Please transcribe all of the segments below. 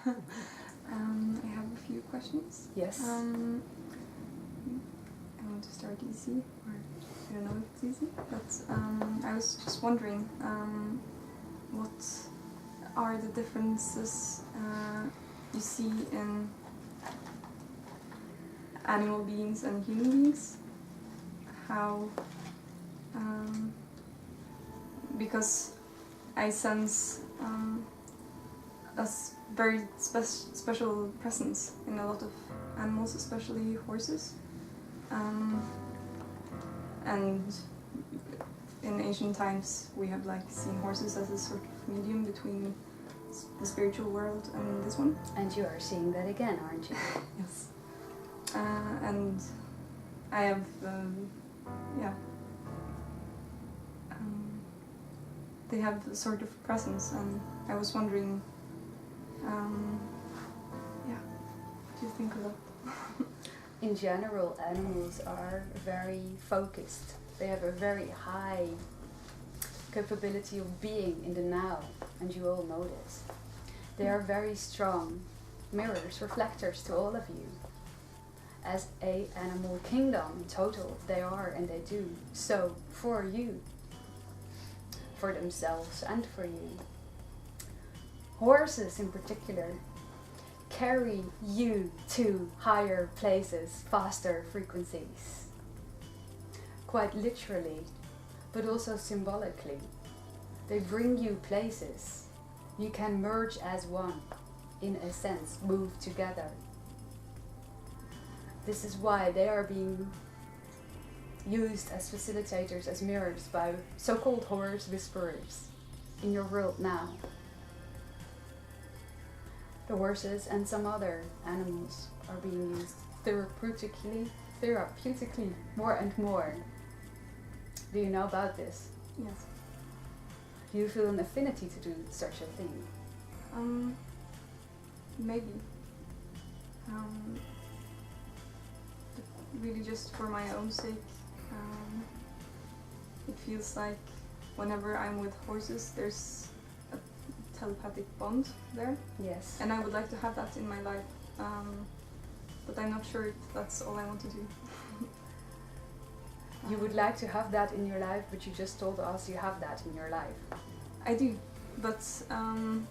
I have a few questions. Yes. I want to start easy, or I don't know if it's easy, but I was just wondering, what are the differences you see in animal beings and human beings? How, because I sense a very special presence in a lot of animals, especially horses. And in ancient times we have seen horses as a sort of medium between the spiritual world and this one. And you are seeing that again, aren't you? Yes. And I have, they have a sort of presence, and I was wondering, what do you think of that? In general, animals are very focused. They have a very high capability of being in the now, and you all know this. They are very strong mirrors, reflectors to all of you. As a animal kingdom in total, they are and they do so for you, for themselves and for you. Horses in particular carry you to higher places, faster frequencies. Quite literally, but also symbolically. They bring you places. You can merge as one, in a sense, move together. This is why they are being used as facilitators, as mirrors by so-called horse whisperers in your world now. The horses and some other animals are being used therapeutically more and more. Do you know about this? Yes. Do you feel an affinity to do such a thing? Maybe. Really just for my own sake. It feels like whenever I'm with horses, there's a telepathic bond there. Yes. And I would like to have that in my life. But I'm not sure if that's all I want to do. You would like to have that in your life, but you just told us you have that in your life. I do, but I'm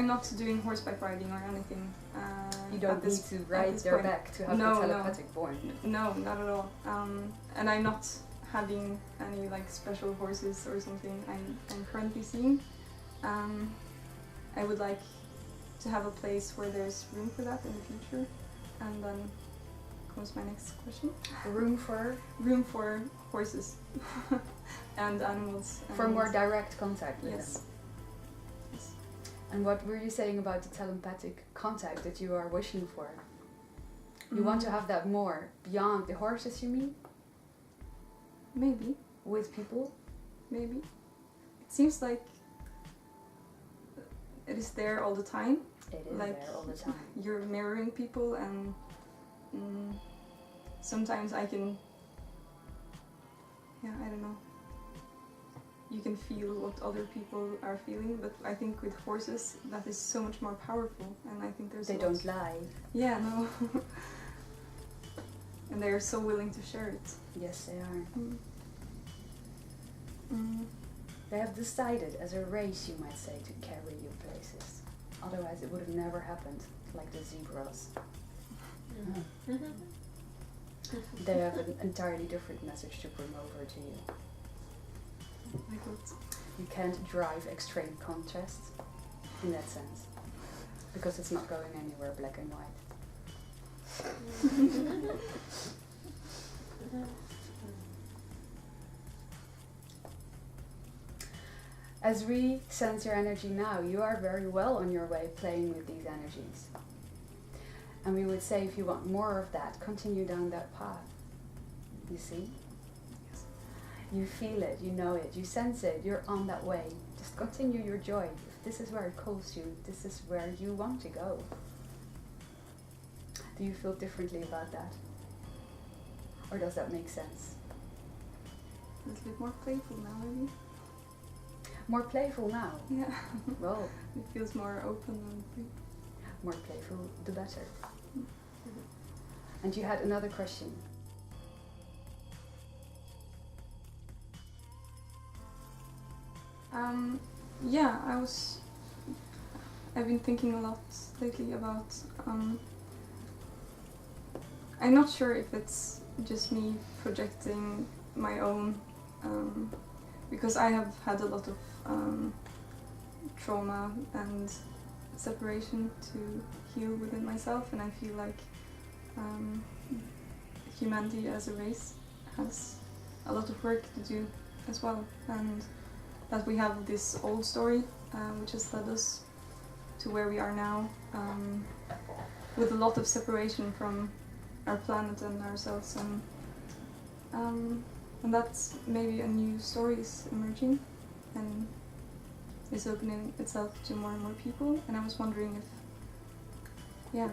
not doing horseback riding or anything. You don't need to ride their back to have the telepathic bond. No, not at all. And I'm not having any special horses or something I'm currently seeing. I would like to have a place where there's room for that in the future. And then comes my next question. Room for horses and animals. For more direct contact with yes. them. Yes. And what were you saying about the telepathic contact that you are wishing for? You want to have that more beyond the horses, you mean? Maybe. With people? Maybe. It seems like it is there all the time. It is there all the time. You're mirroring people, and sometimes I can, I don't know. You can feel what other people are feeling, but I think with horses that is so much more powerful, and I think there's They don't lie. Yeah, no. And they are so willing to share it. Yes, they are. They have decided as a race, you might say, to carry you places. Otherwise it would have never happened, like the zebras. They have an entirely different message to bring over to you. Like what? You can't drive extreme contrast in that sense, because it's not going anywhere black and white. As we sense your energy now, you are very well on your way playing with these energies. And we would say, if you want more of that, continue down that path. You see? Yes. You feel it, you know it, you sense it, you're on that way. Just continue your joy. If this is where it calls you, this is where you want to go. Do you feel differently about that? Or does that make sense? A little bit more playful now, maybe. More playful now? Yeah. Well, it feels more open and free. more playful, the better. And you had another question. Yeah, I've been thinking a lot lately about, I'm not sure if it's just me projecting my own, because I have had a lot of trauma and separation to heal within myself, and I feel like humanity as a race has a lot of work to do as well, and that we have this old story which has led us to where we are now, with a lot of separation from our planet and ourselves, and that's maybe a new story is emerging and is opening itself to more and more people, and I was wondering if, yeah,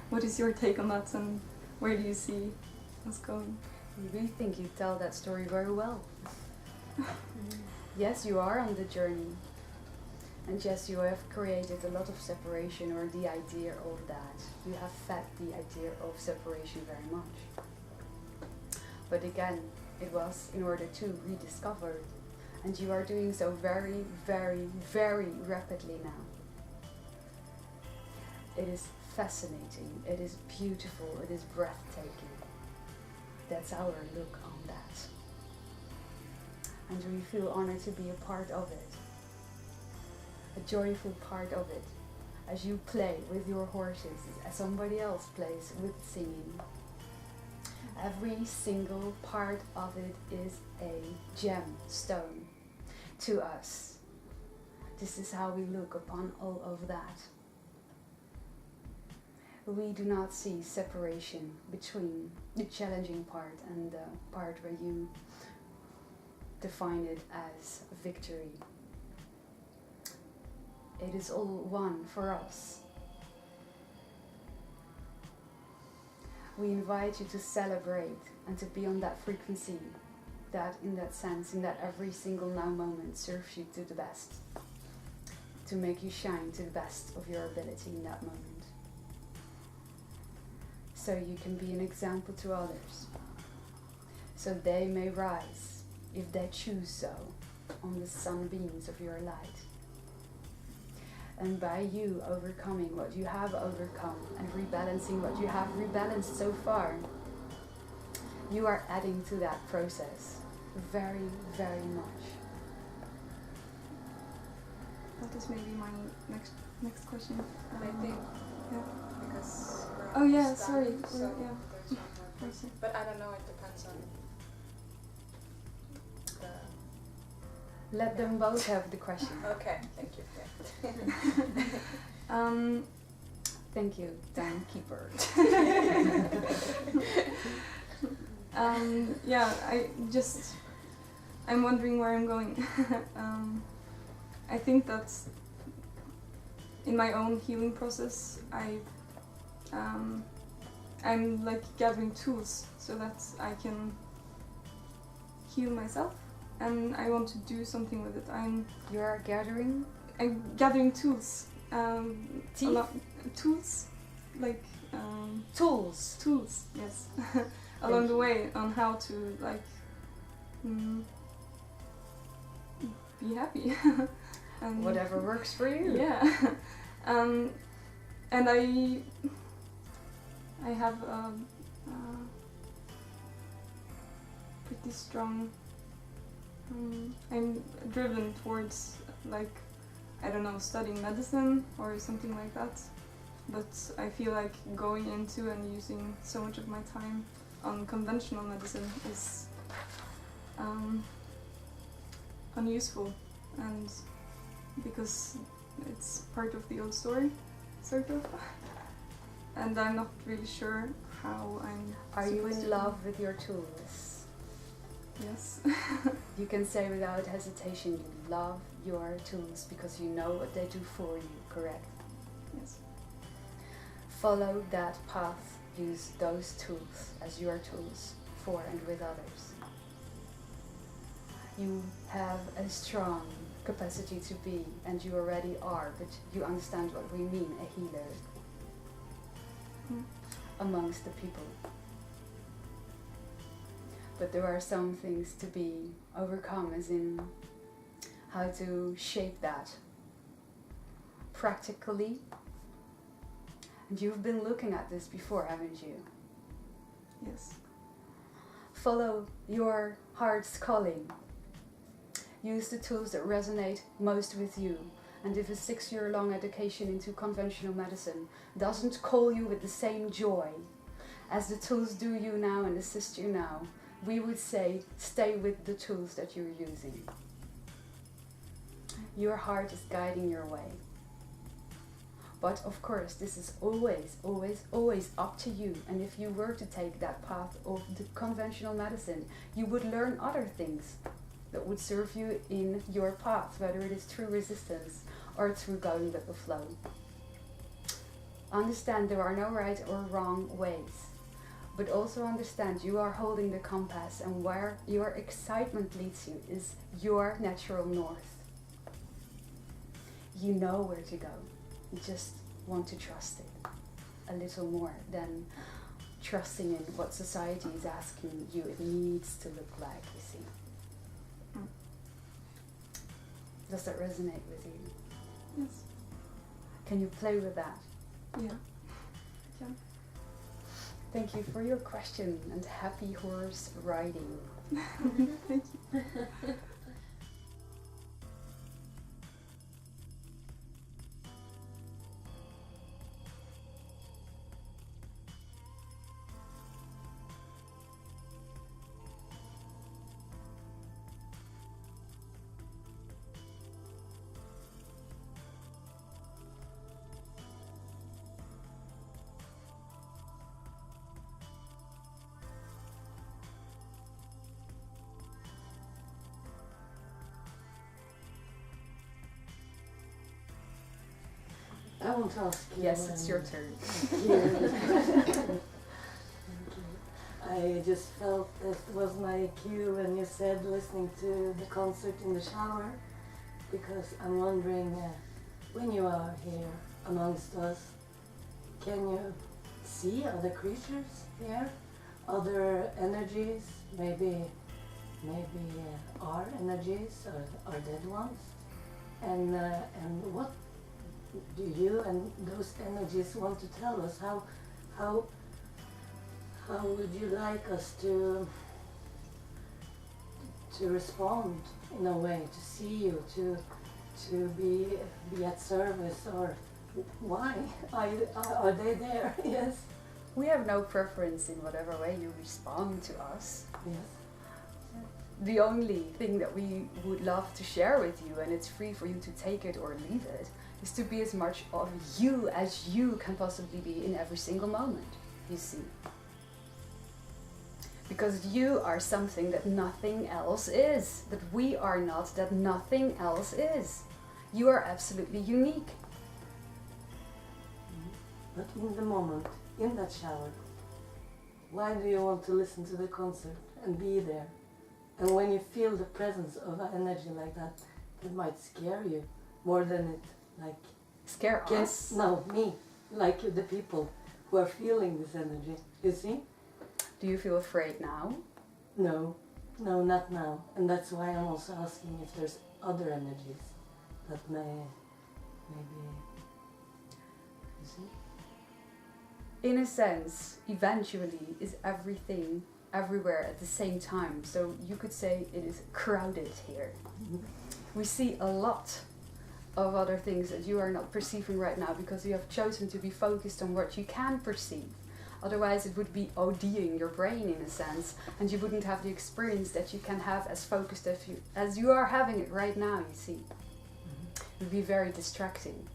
what is your take on that, and where do you see us going? I really think you tell that story very well. Yes, you are on the journey, and yes, you have created a lot of separation, or the idea of that. You have fed the idea of separation very much. But again, it was in order to rediscover, and you are doing so very, very, very rapidly now. It is fascinating, it is beautiful, it is breathtaking. That's our look on that. And we feel honored to be a part of it. A joyful part of it. As you play with your horses, as somebody else plays with singing. Every single part of it is a gemstone to us. This is how we look upon all of that. We do not see separation between the challenging part and the part where you define it as victory. It is all one for us. We invite you to celebrate and to be on that frequency, that in that sense, in that every single now moment serves you to the best, to make you shine to the best of your ability in that moment. So you can be an example to others, so they may rise, if they choose so, on the sunbeams of your light. And by you overcoming what you have overcome and rebalancing what you have rebalanced so far, you are adding to that process very, very much. That is maybe my next question. I think, yeah. because Oh yeah, done, sorry. so Yeah. there's one more person. But I don't know, it depends on the... Let them both have the question. Okay, thank you. Thank you, timekeeper. Yeah, I'm wondering where I'm going. I think that in my own healing process, I'm like gathering tools so that I can heal myself, and I want to do something with it. You are gathering? I'm gathering tools. Teeth? Tools, like Tools. Tools, yes. Along the way on how to like be happy. And whatever works for you. Yeah. And I have a pretty strong. I'm driven towards like, I don't know, studying medicine or something like that. But I feel like going into and using so much of my time on conventional medicine is unuseful, and because it's part of the old story, sort of. And I'm not really sure how I'm. Are you supposed in to love with your tools? Yes. You can say without hesitation you love your tools because you know what they do for you, correct? Yes. Follow that path, use those tools as your tools for and with others. You have a strong capacity to be, and you already are, but you understand what we mean, a healer amongst the people. But there are some things to be overcome, as in how to shape that practically. And you've been looking at this before, haven't you? Yes. Follow your heart's calling. Use the tools that resonate most with you. And if a 6-year-long education into conventional medicine doesn't call you with the same joy as the tools do you now and assist you now, we would say stay with the tools that you're using. Your heart is guiding your way. But of course, this is always, always, always up to you. And if you were to take that path of the conventional medicine, you would learn other things that would serve you in your path, whether it is through resistance or through going with the flow. Understand there are no right or wrong ways, but also understand you are holding the compass, and where your excitement leads you is your natural north. You know where to go. You just want to trust it a little more than trusting in what society is asking you it needs to look like, you see. Does that resonate with you? Yes. Can you play with that? Yeah. Yeah. Thank you for your question, and happy horse riding. Thank you. I want to ask you. Yes, it's your turn. Thank you. I just felt that was my cue when you said listening to the concert in the shower, because I'm wondering, when you are here amongst us, can you see other creatures here, other energies, maybe our energies or dead ones, and what do you and those energies want to tell us? How would you like us to respond in a way, to see you, to be at service, or why are they there? Yes. We have no preference in whatever way you respond to us. Yes. The only thing that we would love to share with you, and it's free for you to take it or leave it, is to be as much of you as you can possibly be in every single moment, you see. Because you are something that nothing else is, that we are not, that nothing else is. You are absolutely unique. But in the moment, in that shower, why do you want to listen to the concert and be there? And when you feel the presence of an energy like that, it might scare you more than it Scare us? No, me. Like the people who are feeling this energy. You see? Do you feel afraid now? No, not now. And that's why I'm also asking if there's other energies that maybe, you see? In a sense, eventually is everything everywhere at the same time. So you could say it is crowded here. We see a lot of other things that you are not perceiving right now because you have chosen to be focused on what you can perceive. Otherwise it would be ODing your brain in a sense, and you wouldn't have the experience that you can have as focused as you are having it right now, you see. It would be very distracting.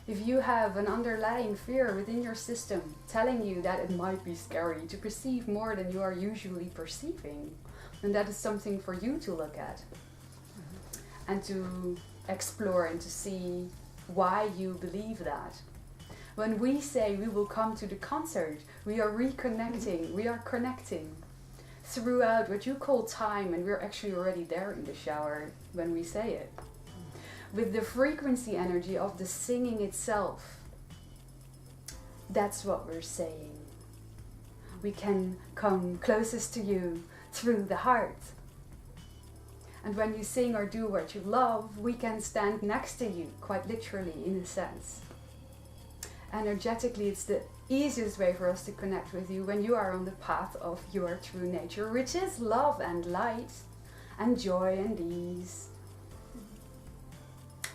If you have an underlying fear within your system telling you that it might be scary to perceive more than you are usually perceiving, then that is something for you to look at and to explore and to see why you believe that. When we say we will come to the concert, we are reconnecting, we are connecting throughout what you call time, and we're actually already there in the shower when we say it. with the frequency energy of the singing itself. That's what we're saying. We can come closest to you through the heart. And when you sing or do what you love, we can stand next to you, quite literally, in a sense. Energetically, it's the easiest way for us to connect with you when you are on the path of your true nature, which is love and light and joy and ease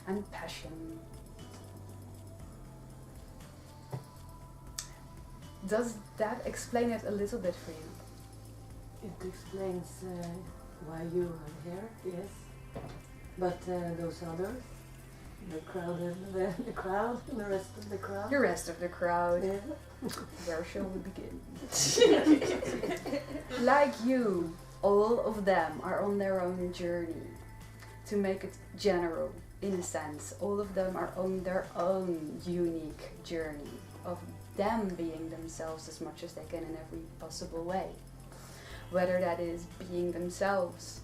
and passion. Does that explain it a little bit for you? It explains why you are here, yes. But those others, the crowd, the crowd, the rest of the crowd. The rest of the crowd. Yeah. Where shall we begin? Like you, all of them are on their own journey. To make it general, in a sense, all of them are on their own unique journey of them being themselves as much as they can in every possible way. Whether that is being themselves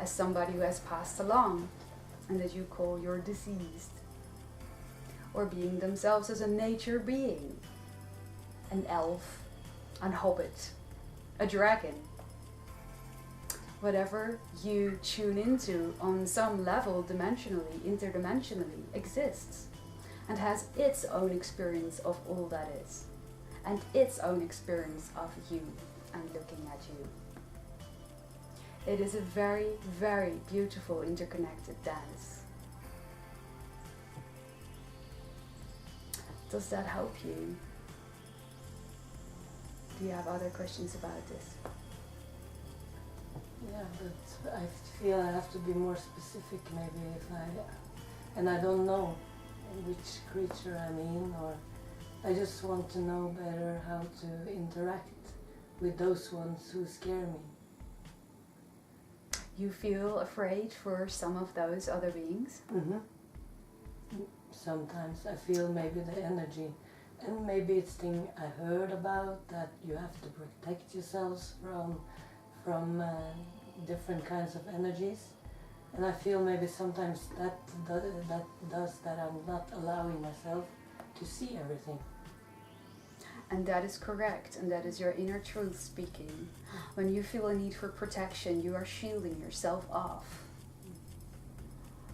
as somebody who has passed along and that you call your deceased, or being themselves as a nature being, an elf, an hobbit, a dragon. Whatever you tune into on some level, dimensionally, interdimensionally, exists and has its own experience of all that is, and its own experience of you and looking at you. It is a very, very beautiful interconnected dance. Does that help you? Do you have other questions about this? Yeah, but I feel I have to be more specific maybe and I don't know which creature I mean, or I just want to know better how to interact with those ones who scare me. You feel afraid for some of those other beings? Mm-hmm. Sometimes I feel maybe the energy, and maybe it's thing I heard about that you have to protect yourselves from different kinds of energies, and I feel maybe sometimes that does that I'm not allowing myself to see everything. And that is correct, and that is your inner truth speaking. When you feel a need for protection, you are shielding yourself off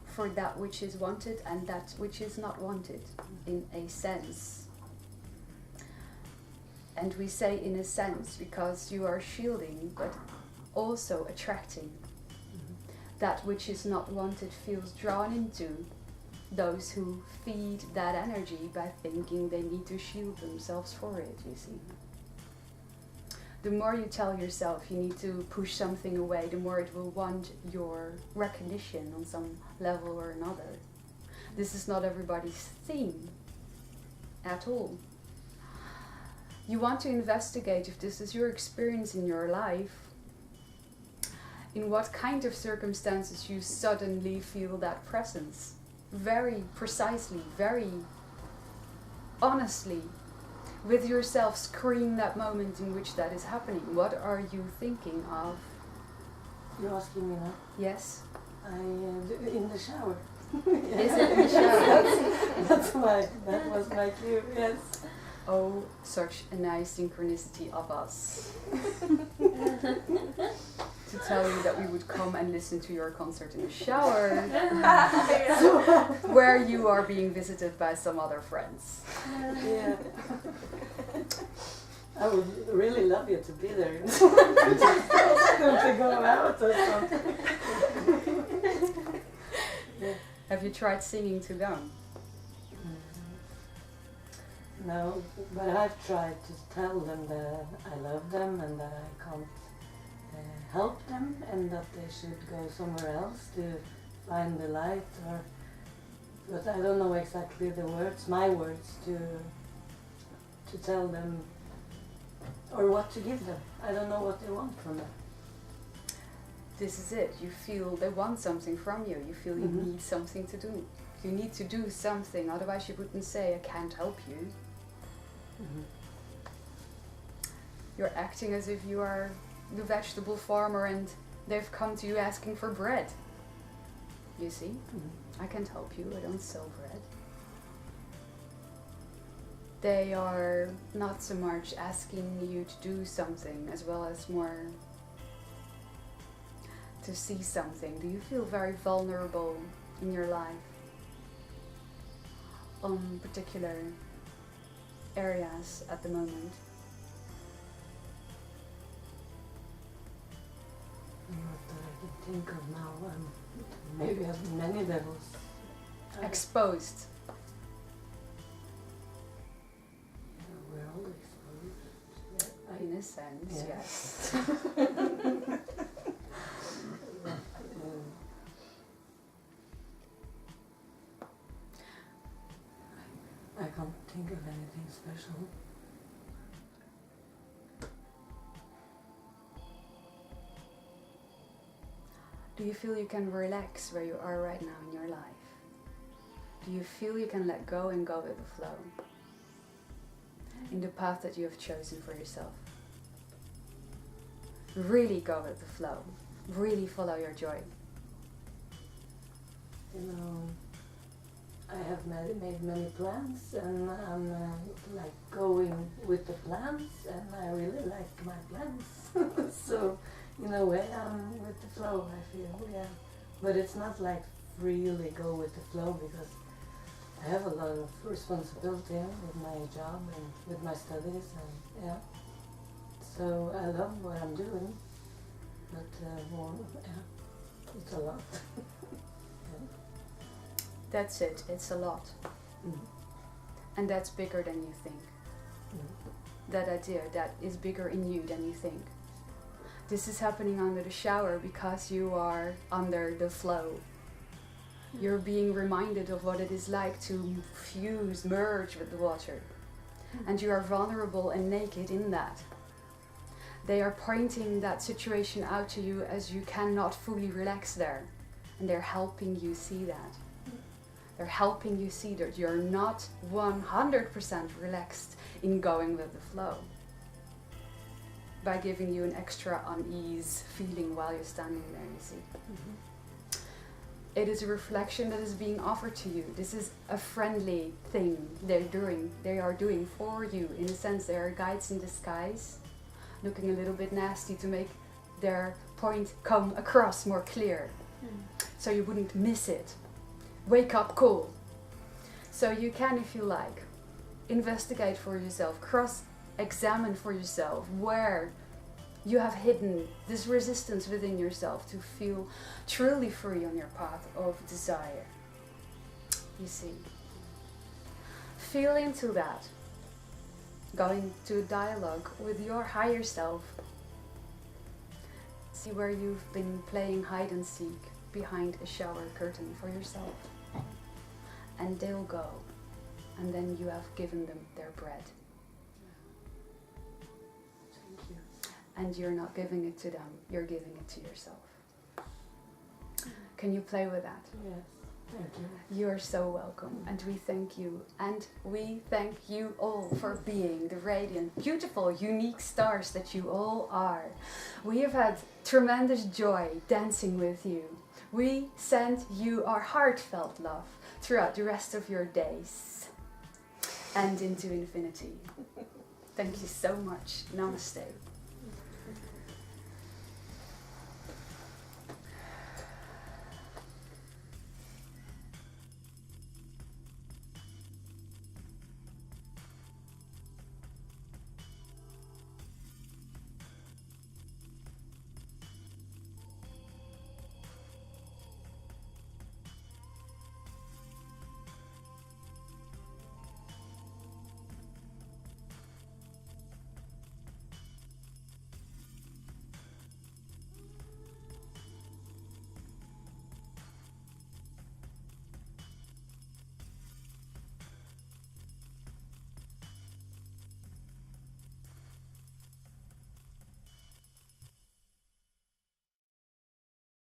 for that which is wanted and that which is not wanted, in a sense. And we say in a sense because you are shielding, but also attracting. That which is not wanted feels drawn into those who feed that energy by thinking they need to shield themselves for it, you see. The more you tell yourself you need to push something away, the more it will want your recognition on some level or another. This is not everybody's theme at all. You want to investigate if this is your experience in your life, in what kind of circumstances you suddenly feel that presence. Very precisely, very honestly, with yourself, screen that moment in which that is happening. What are you thinking of? You're asking me now? Yes? In the shower. Is it in the shower? That was my cue, yes. Oh, such a nice synchronicity of us. To tell you that we would come and listen to your concert in the shower, where you are being visited by some other friends. Yeah. I would really love you to be there. Just to go out or something. Yeah. Have you tried singing to them? No, but I've tried to tell them that I love them and that I can't help them and that they should go somewhere else to find the light, but I don't know exactly the words, my words, to tell them or what to give them. I don't know what they want from them. This is it. You feel they want something from you. You feel you need something to do. You need to do something, otherwise you wouldn't say, I can't help you. You're acting as if you are the vegetable farmer and they've come to you asking for bread. you see? I can't help you, I don't solve it. They are not so much asking you to do something as well as more to see something. Do you feel very vulnerable in your life on particular areas at the moment? Not that I can think of now. Maybe at many levels. Exposed. We're all exposed. In a sense, Yeah. yes. I can't think of anything special. Do you feel you can relax where you are right now in your life? Do you feel you can let go and go with the flow? In the path that you have chosen for yourself. Really go with the flow. Really follow your joy. You know, I have made many plans, and I'm like going with the plans, and I really like my plans. So, in a way, I'm with the flow, I feel, yeah. But it's not like really go with the flow, because I have a lot of responsibility with my job and with my studies, and yeah. So I love what I'm doing, but yeah, it's a lot. That's it, it's a lot. And that's bigger than you think. That idea, that is bigger in you than you think. This is happening under the shower because you are under the flow. You're being reminded of what it is like to fuse, merge with the water. And you are vulnerable and naked in that. They are pointing that situation out to you as you cannot fully relax there. And they're helping you see that. They're helping you see that you're not 100% relaxed in going with the flow. By giving you an extra unease feeling while you're standing there, you see. It is a reflection that is being offered to you. This is a friendly thing they are doing for you. In a sense, they are guides in disguise, looking a little bit nasty to make their point come across more clear. So you wouldn't miss it. Wake up call. So you can, if you like, investigate for yourself, cross-examine for yourself where you have hidden this resistance within yourself to feel truly free on your path of desire. You see. Feel into that. Going to dialogue with your higher self. See where you've been playing hide and seek behind a shower curtain for yourself. And they'll go. And then you have given them their bread. Thank you. And you're not giving it to them, you're giving it to yourself. Can you play with that? Yes, thank you. You are so welcome, and we thank you. And we thank you all for being the radiant, beautiful, unique stars that you all are. We have had tremendous joy dancing with you. We send you our heartfelt love throughout the rest of your days and into infinity. Thank you so much. Namaste.